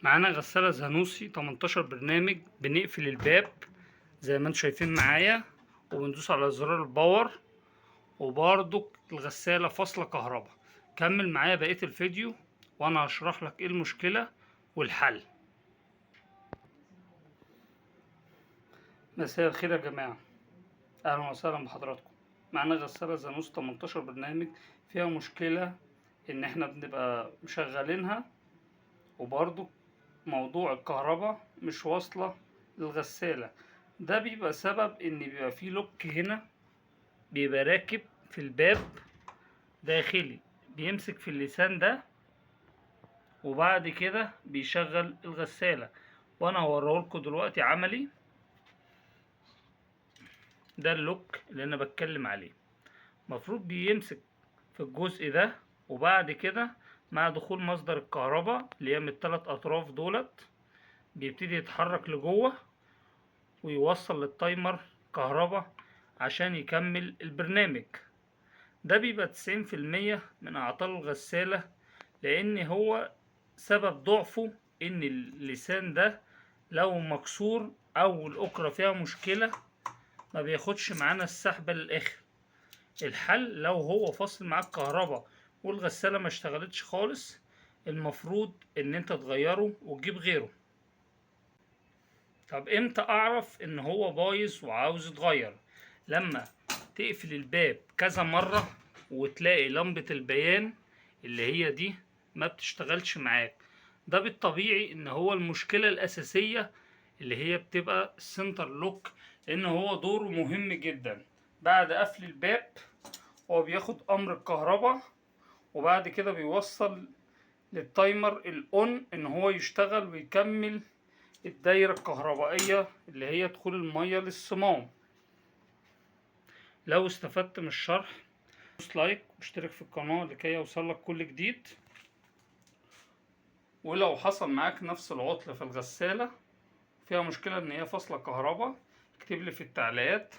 معانا غسالة زانوسي 18 برنامج. بنقفل الباب زي ما انتم شايفين معايا، وبندوس على زرار الباور، وبرضو الغسالة فاصلة كهرباء. كمل معايا بقية الفيديو وانا هشرح لك ايه المشكلة والحل. مساء الخير يا جماعة، اهلا وسهلا بحضراتكم. معانا غسالة زانوسي 18 برنامج فيها مشكلة ان احنا بنبقى مشغلينها، وبرضو موضوع الكهرباء مش واصلة للغسالة. ده بيبقى سبب ان بيبقى فيه لوك هنا بيبقى راكب في الباب داخلي، بيمسك في اللسان ده وبعد كده بيشغل الغسالة. وانا هوريهولكوا دلوقتي عملي. ده اللوك اللي انا بتكلم عليه، مفروض بيمسك في الجزء ده، وبعد كده مع دخول مصدر الكهرباء اللي هي من الثلاث اطراف دولت بيبتدي يتحرك لجوه ويوصل للتايمر كهرباء عشان يكمل البرنامج. ده بيبقى 90% من اعطال الغسالة، لان هو سبب ضعفه ان اللسان ده لو مكسور او الاكرة فيها مشكلة ما بياخدش معانا السحبة للاخر. الحل لو هو فاصل معاك كهرباء والغسالة ما اشتغلتش خالص، المفروض ان انت تغيره وتجيب غيره. طب امتى اعرف ان هو بايظ وعاوز يتغير؟ لما تقفل الباب كذا مرة وتلاقي لمبة البيان اللي هي دي ما بتشتغلش معاك. ده بالطبيعي ان هو المشكلة الاساسية اللي هي بتبقى السنتر لوك، لان هو دوره مهم جدا. بعد قفل الباب هو بياخد امر الكهرباء، وبعد كده بيوصل للتايمر الاون ان هو يشتغل ويكمل الدايرة الكهربائية اللي هي دخول المية للصمام. لو استفدت من الشرح دوس لايك واشترك في القناة لكي يوصلك كل جديد. ولو حصل معاك نفس العطل في الغسالة فيها مشكلة ان هي فاصلة كهرباء، اكتب لي في التعليقات